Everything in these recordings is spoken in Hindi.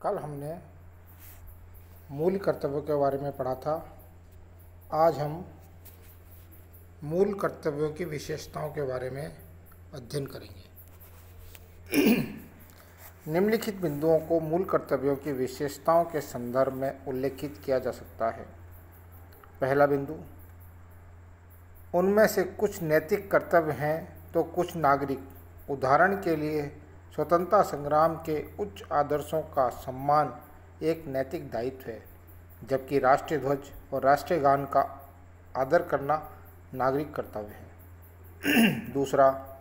कल हमने मूल कर्तव्यों के बारे में पढ़ा था। आज हम मूल कर्तव्यों की विशेषताओं के बारे में अध्ययन करेंगे। निम्नलिखित बिंदुओं को मूल कर्तव्यों की विशेषताओं के संदर्भ में उल्लेखित किया जा सकता है। पहला बिंदु, उनमें से कुछ नैतिक कर्तव्य हैं तो कुछ नागरिक। उदाहरण के लिए स्वतंत्रता संग्राम के उच्च आदर्शों का सम्मान एक नैतिक दायित्व है, जबकि राष्ट्रीय ध्वज और राष्ट्रीय गान का आदर करना नागरिक कर्तव्य है। दूसरा,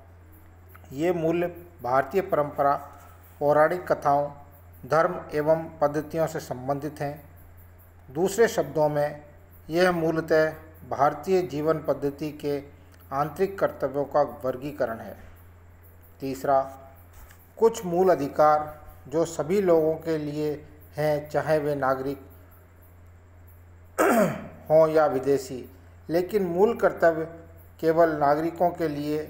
ये मूल्य भारतीय परंपरा, पौराणिक कथाओं, धर्म एवं पद्धतियों से संबंधित हैं। दूसरे शब्दों में, यह मूलतः भारतीय जीवन पद्धति के आंतरिक कर्तव्यों का वर्गीकरण है। तीसरा, कुछ मूल अधिकार जो सभी लोगों के लिए हैं, चाहे वे नागरिक हों या विदेशी, लेकिन मूल कर्तव्य केवल नागरिकों के लिए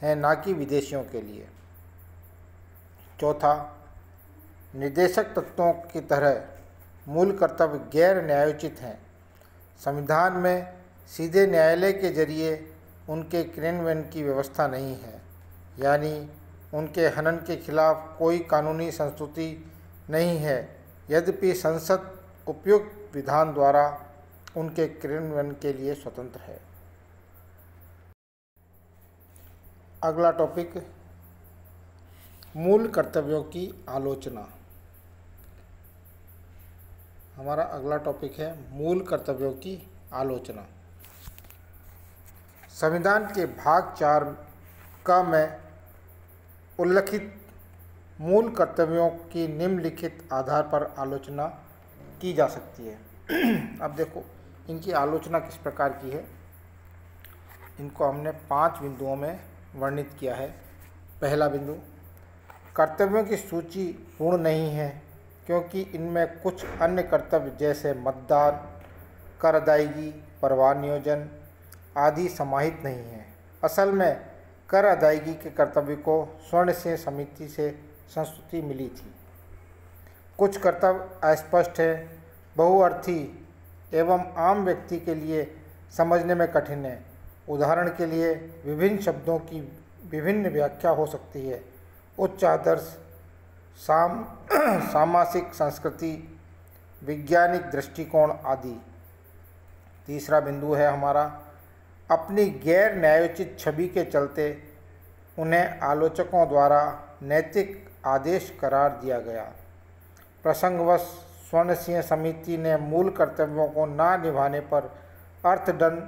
हैं, ना कि विदेशियों के लिए। चौथा, निर्देशक तत्वों की तरह मूल कर्तव्य गैर न्यायोचित हैं। संविधान में सीधे न्यायालय के जरिए उनके क्रियान्वयन की व्यवस्था नहीं है, यानी उनके हनन के खिलाफ कोई कानूनी संस्तुति नहीं है, यद्यपि संसद उपयुक्त विधान द्वारा उनके क्रियान्वयन के लिए स्वतंत्र है। अगला टॉपिक, मूल कर्तव्यों की आलोचना। हमारा अगला टॉपिक है मूल कर्तव्यों की आलोचना। संविधान के भाग 4 का में उल्लिखित मूल कर्तव्यों की निम्नलिखित आधार पर आलोचना की जा सकती है। अब देखो, इनकी आलोचना किस प्रकार की है। इनको हमने 5 बिंदुओं में वर्णित किया है। पहला बिंदु, कर्तव्यों की सूची पूर्ण नहीं है, क्योंकि इनमें कुछ अन्य कर्तव्य जैसे मतदान, कर अदायगी, परिवार नियोजन आदि समाहित नहीं है। असल में कर अदायगी के कर्तव्य को स्वर्ण सिंह समिति से संस्तुति मिली थी। कुछ कर्तव्य अस्पष्ट हैं, बहुअर्थी एवं आम व्यक्ति के लिए समझने में कठिन है। उदाहरण के लिए, विभिन्न शब्दों की विभिन्न व्याख्या हो सकती है। उच्च आदर्श, सामाजिक संस्कृति, वैज्ञानिक दृष्टिकोण आदि। तीसरा बिंदु है हमारा, अपनी गैर न्यायोचित छवि के चलते उन्हें आलोचकों द्वारा नैतिक आदेश करार दिया गया। प्रसंगवश स्वर्ण सिंह समिति ने मूल कर्तव्यों को ना निभाने पर अर्थदंड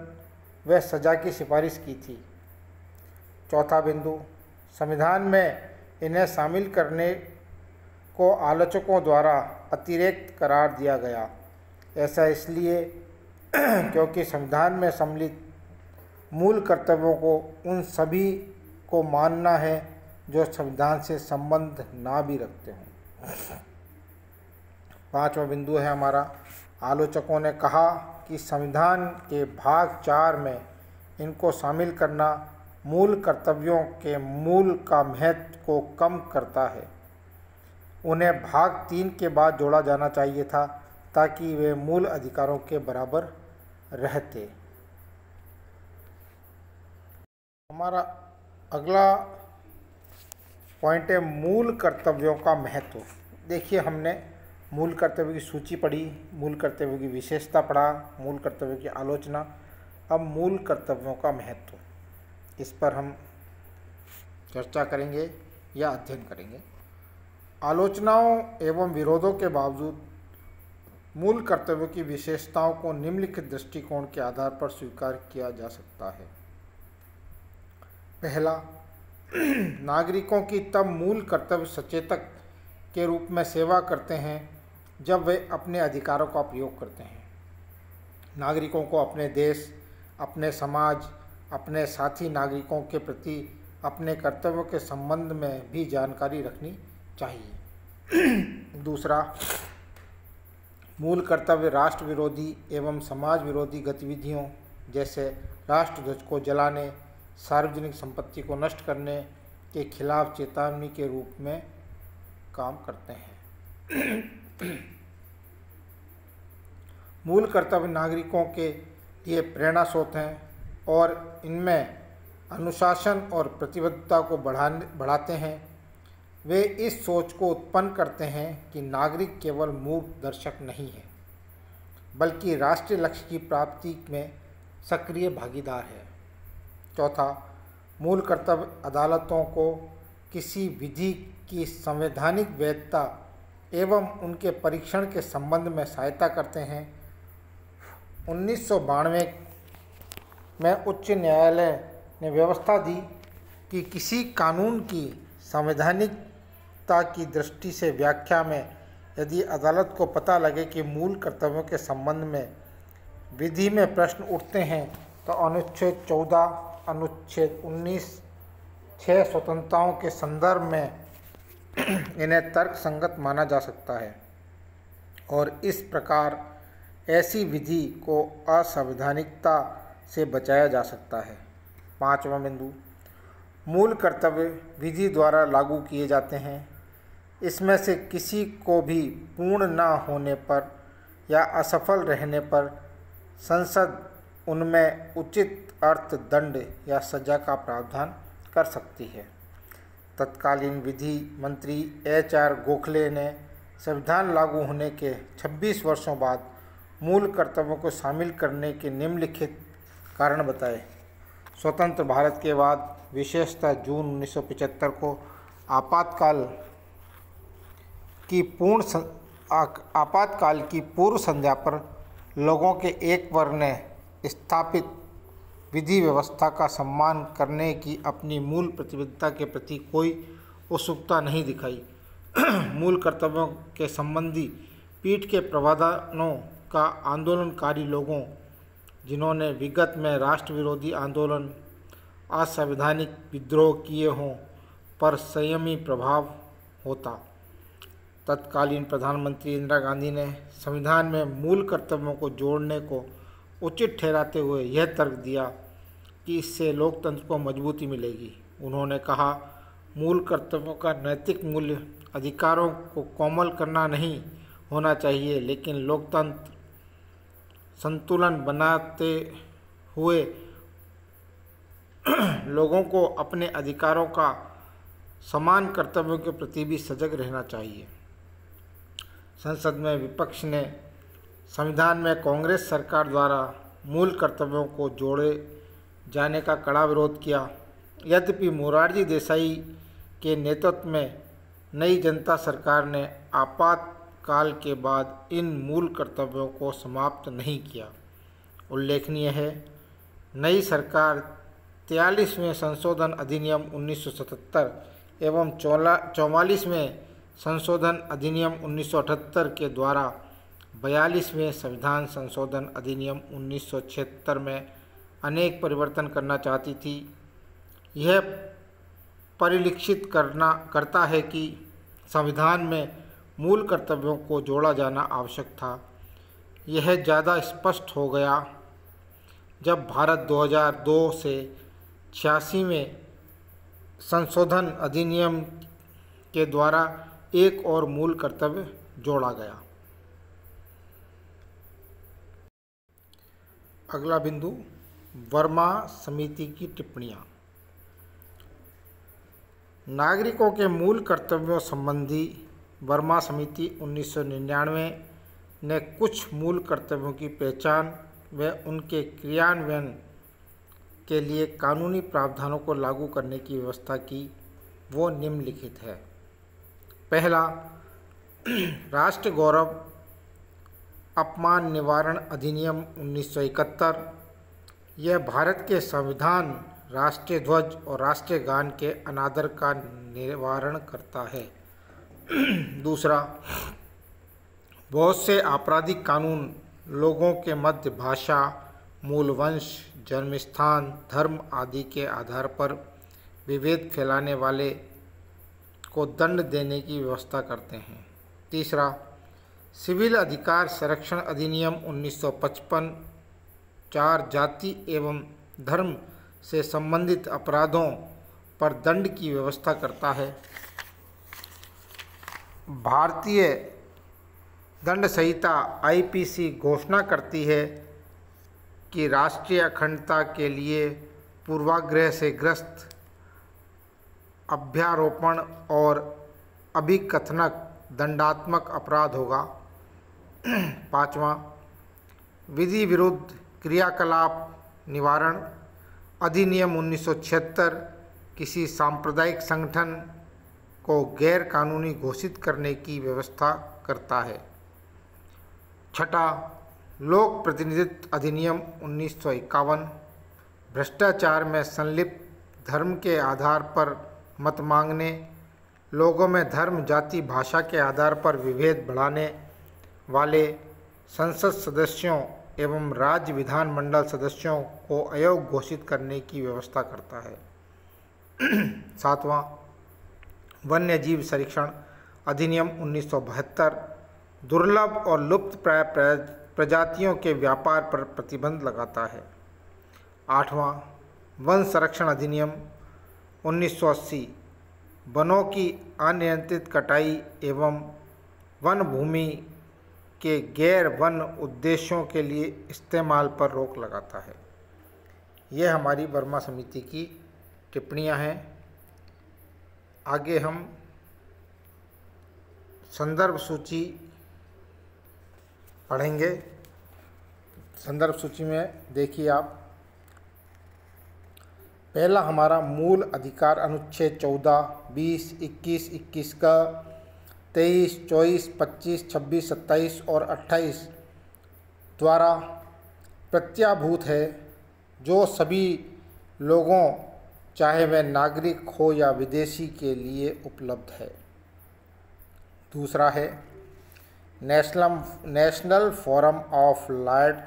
व सजा की सिफारिश की थी। चौथा बिंदु, संविधान में इन्हें शामिल करने को आलोचकों द्वारा अतिरेक करार दिया गया। ऐसा इसलिए क्योंकि संविधान में सम्मिलित मूल कर्तव्यों को उन सभी को मानना है जो संविधान से संबंध ना भी रखते हों। पांचवा बिंदु है हमारा, आलोचकों ने कहा कि संविधान के भाग 4 में इनको शामिल करना मूल कर्तव्यों के मूल का महत्व को कम करता है। उन्हें भाग 3 के बाद जोड़ा जाना चाहिए था, ताकि वे मूल अधिकारों के बराबर रहते। हमारा अगला पॉइंट है मूल कर्तव्यों का महत्व। देखिए, हमने मूल कर्तव्यों की सूची पढ़ी, मूल कर्तव्यों की विशेषता पढ़ा, मूल कर्तव्यों की आलोचना। अब मूल कर्तव्यों का महत्व, इस पर हम चर्चा करेंगे या अध्ययन करेंगे। आलोचनाओं एवं विरोधों के बावजूद मूल कर्तव्यों की विशेषताओं को निम्नलिखित दृष्टिकोण के आधार पर स्वीकार किया जा सकता है। पहला, नागरिकों की तब मूल कर्तव्य सचेतक के रूप में सेवा करते हैं जब वे अपने अधिकारों का प्रयोग करते हैं। नागरिकों को अपने देश, अपने समाज, अपने साथी नागरिकों के प्रति अपने कर्तव्यों के संबंध में भी जानकारी रखनी चाहिए। दूसरा, मूल कर्तव्य राष्ट्र विरोधी एवं समाज विरोधी गतिविधियों जैसे राष्ट्रध्वज को जलाने, सार्वजनिक संपत्ति को नष्ट करने के खिलाफ चेतावनी के रूप में काम करते हैं। मूल कर्तव्य नागरिकों के लिए प्रेरणा स्रोत हैं और इनमें अनुशासन और प्रतिबद्धता को बढ़ाते हैं। वे इस सोच को उत्पन्न करते हैं कि नागरिक केवल मूक दर्शक नहीं है, बल्कि राष्ट्रीय लक्ष्य की प्राप्ति में सक्रिय भागीदार है। चौथा, मूल कर्तव्य अदालतों को किसी विधि की संवैधानिक वैधता एवं उनके परीक्षण के संबंध में सहायता करते हैं। 1992 में उच्च न्यायालय ने व्यवस्था दी कि किसी कानून की संवैधानिकता की दृष्टि से व्याख्या में यदि अदालत को पता लगे कि मूल कर्तव्यों के संबंध में विधि में प्रश्न उठते हैं तो अनुच्छेद 14, अनुच्छेद 19, 6 स्वतंत्रताओं के संदर्भ में इन्हें तर्कसंगत माना जा सकता है और इस प्रकार ऐसी विधि को असंवैधानिकता से बचाया जा सकता है। 5वां बिंदु, मूल कर्तव्य विधि द्वारा लागू किए जाते हैं। इसमें से किसी को भी पूर्ण न होने पर या असफल रहने पर संसद उनमें उचित अर्थ दंड या सजा का प्रावधान कर सकती है। तत्कालीन विधि मंत्री HR गोखले ने संविधान लागू होने के 26 वर्षों बाद मूल कर्तव्यों को शामिल करने के निम्नलिखित कारण बताए। स्वतंत्र भारत के बाद, विशेषतः जून 1975 को आपातकाल की पूर्व संध्या पर लोगों के एक वर्ग ने स्थापित विधि व्यवस्था का सम्मान करने की अपनी मूल प्रतिबद्धता के प्रति कोई उत्सुकता नहीं दिखाई। मूल कर्तव्यों के संबंधी पीठ के प्रावधानों का आंदोलनकारी लोगों, जिन्होंने विगत में राष्ट्र विरोधी आंदोलन, असंवैधानिक विद्रोह किए हों, पर संयमी प्रभाव होता। तत्कालीन प्रधानमंत्री इंदिरा गांधी ने संविधान में मूल कर्तव्यों को जोड़ने को उचित ठहराते हुए यह तर्क दिया कि इससे लोकतंत्र को मजबूती मिलेगी। उन्होंने कहा, मूल कर्तव्यों का नैतिक मूल्य अधिकारों को कोमल करना नहीं होना चाहिए, लेकिन लोकतंत्र संतुलन बनाते हुए लोगों को अपने अधिकारों का समान कर्तव्यों के प्रति भी सजग रहना चाहिए। संसद में विपक्ष ने संविधान में कांग्रेस सरकार द्वारा मूल कर्तव्यों को जोड़े जाने का कड़ा विरोध किया। यद्यपि मोरारजी देसाई के नेतृत्व में नई जनता सरकार ने आपातकाल के बाद इन मूल कर्तव्यों को समाप्त नहीं किया। उल्लेखनीय है, नई सरकार 43वें संशोधन अधिनियम 1977 एवं 44वें संशोधन अधिनियम 1978 के द्वारा 42वें संविधान संशोधन अधिनियम 1976 में अनेक परिवर्तन करना चाहती थी। यह परिलक्षित करता है कि संविधान में मूल कर्तव्यों को जोड़ा जाना आवश्यक था। यह ज़्यादा स्पष्ट हो गया जब भारत 2002 से 86वें संशोधन अधिनियम के द्वारा एक और मूल कर्तव्य जोड़ा गया। अगला बिंदु, वर्मा समिति की टिप्पणियाँ। नागरिकों के मूल कर्तव्यों संबंधी वर्मा समिति 1999 ने कुछ मूल कर्तव्यों की पहचान व उनके क्रियान्वयन के लिए कानूनी प्रावधानों को लागू करने की व्यवस्था की। वो निम्नलिखित है। पहला, राष्ट्र गौरव अपमान निवारण अधिनियम 1971। यह भारत के संविधान, राष्ट्रीय ध्वज और राष्ट्रीय गान के अनादर का निवारण करता है। दूसरा, बहुत से आपराधिक कानून लोगों के मध्य भाषा, मूल वंश, जन्मस्थान, धर्म आदि के आधार पर विभेद फैलाने वाले को दंड देने की व्यवस्था करते हैं। तीसरा, सिविल अधिकार संरक्षण अधिनियम 1955 4 जाति एवं धर्म से संबंधित अपराधों पर दंड की व्यवस्था करता है। भारतीय दंड संहिता आईपीसी घोषणा करती है कि राष्ट्रीय अखंडता के लिए पूर्वाग्रह से ग्रस्त अभ्यारोपण और अभिकथनक दंडात्मक अपराध होगा। 5वां, विधि विरुद्ध क्रियाकलाप निवारण अधिनियम 1976 किसी सांप्रदायिक संगठन को गैर कानूनी घोषित करने की व्यवस्था करता है। 6, लोक प्रतिनिधित्व अधिनियम 1951 भ्रष्टाचार में संलिप्त धर्म के आधार पर मत मांगने, लोगों में धर्म, जाति, भाषा के आधार पर विभेद बढ़ाने वाले संसद सदस्यों एवं राज्य विधानमंडल सदस्यों को अयोग्य घोषित करने की व्यवस्था करता है। 7वां, वन्यजीव संरक्षण अधिनियम 1972 दुर्लभ और लुप्त प्राय प्रजातियों के व्यापार पर प्रतिबंध लगाता है। 8वां, वन संरक्षण अधिनियम 1980 वनों की अनियंत्रित कटाई एवं वन भूमि के गैर वन उद्देश्यों के लिए इस्तेमाल पर रोक लगाता है। ये हमारी वर्मा समिति की टिप्पणियां हैं। आगे हम संदर्भ सूची पढ़ेंगे। संदर्भ सूची में देखिए आप, पहला हमारा मूल अधिकार अनुच्छेद 14, 20, 21, 21 का 23, 24, 25, 26, 27 और 28 द्वारा प्रत्याभूत है, जो सभी लोगों चाहे वह नागरिक हो या विदेशी के लिए उपलब्ध है। दूसरा है national forum of lawyers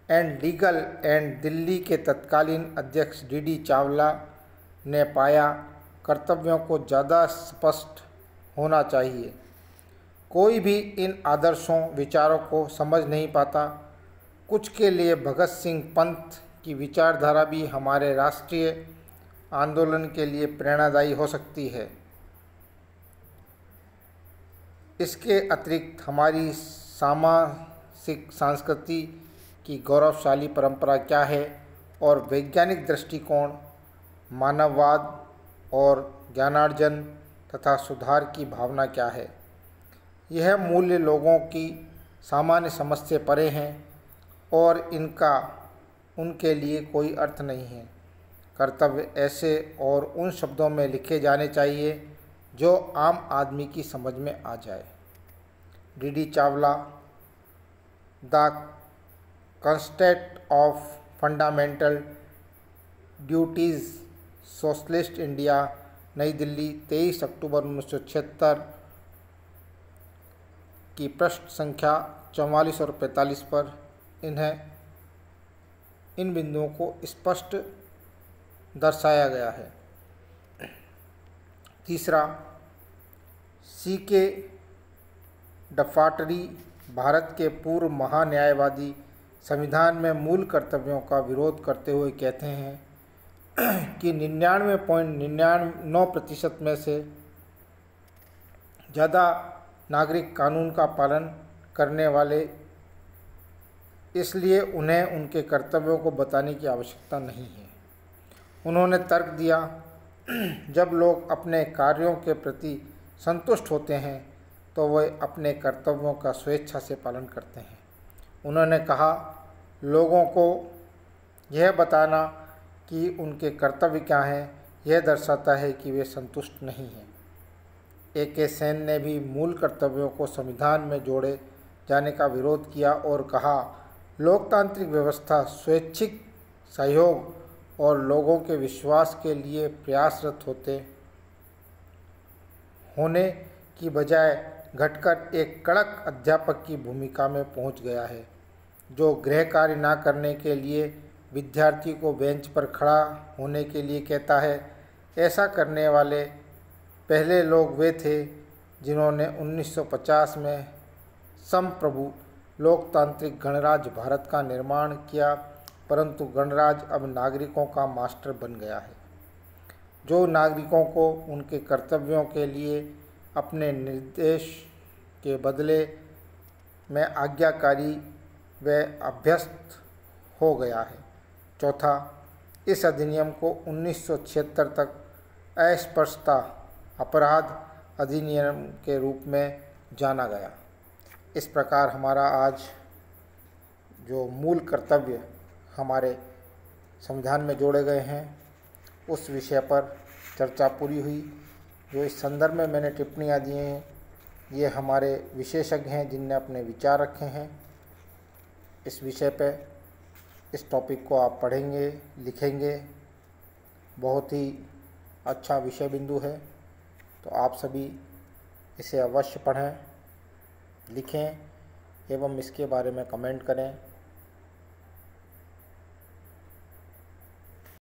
and legal and Delhi के तत्कालीन अध्यक्ष डी चावला ने पाया, कर्तव्यों को ज़्यादा स्पष्ट होना चाहिए। कोई भी इन आदर्शों विचारों को समझ नहीं पाता। कुछ के लिए भगत सिंह पंथ की विचारधारा भी हमारे राष्ट्रीय आंदोलन के लिए प्रेरणादायी हो सकती है। इसके अतिरिक्त हमारी सामाजिक संस्कृति की गौरवशाली परंपरा क्या है और वैज्ञानिक दृष्टिकोण, मानववाद और ज्ञानार्जन तथा सुधार की भावना क्या है। यह मूल्य लोगों की सामान्य समझ से परे हैं और इनका उनके लिए कोई अर्थ नहीं है। कर्तव्य ऐसे और उन शब्दों में लिखे जाने चाहिए जो आम आदमी की समझ में आ जाए। D Chawla, the constant of fundamental duties, socialist India, New Delhi, 23 अक्टूबर 1976 की पृष्ठ संख्या 44 और 45 पर इन बिंदुओं को स्पष्ट दर्शाया गया है। तीसरा, सीके डफाटरी भारत के पूर्व महान्यायवादी संविधान में मूल कर्तव्यों का विरोध करते हुए कहते हैं कि 99.99% में से ज़्यादा नागरिक कानून का पालन करने वाले, इसलिए उन्हें उनके कर्तव्यों को बताने की आवश्यकता नहीं है। उन्होंने तर्क दिया, जब लोग अपने कार्यों के प्रति संतुष्ट होते हैं तो वे अपने कर्तव्यों का स्वेच्छा से पालन करते हैं। उन्होंने कहा, लोगों को यह बताना कि उनके कर्तव्य क्या हैं, यह दर्शाता है कि वे संतुष्ट नहीं हैं। ए.के. सेन ने भी मूल कर्तव्यों को संविधान में जोड़े जाने का विरोध किया और कहा, लोकतांत्रिक व्यवस्था स्वैच्छिक सहयोग और लोगों के विश्वास के लिए प्रयासरत होने की बजाय घटकर एक कड़क अध्यापक की भूमिका में पहुंच गया है, जो गृह कार्य न करने के लिए विद्यार्थी को बेंच पर खड़ा होने के लिए कहता है। ऐसा करने वाले पहले लोग वे थे जिन्होंने 1950 में संप्रभु लोकतांत्रिक गणराज्य भारत का निर्माण किया, परंतु गणराज्य अब नागरिकों का मास्टर बन गया है, जो नागरिकों को उनके कर्तव्यों के लिए अपने निर्देश के बदले में आज्ञाकारी व अभ्यस्त हो गया है। चौथा, इस अधिनियम को 1976 तक अस्पृश्यता अपराध अधिनियम के रूप में जाना गया। इस प्रकार हमारा आज जो मूल कर्तव्य हमारे संविधान में जोड़े गए हैं उस विषय पर चर्चा पूरी हुई। जो इस संदर्भ में मैंने टिप्पणियाँ दी हैं ये हमारे विशेषज्ञ हैं जिनने अपने विचार रखे हैं इस विषय पे। इस टॉपिक को आप पढ़ेंगे, लिखेंगे, बहुत ही अच्छा विषय बिंदु है, तो आप सभी इसे अवश्य पढ़ें, लिखें एवं इसके बारे में कमेंट करें।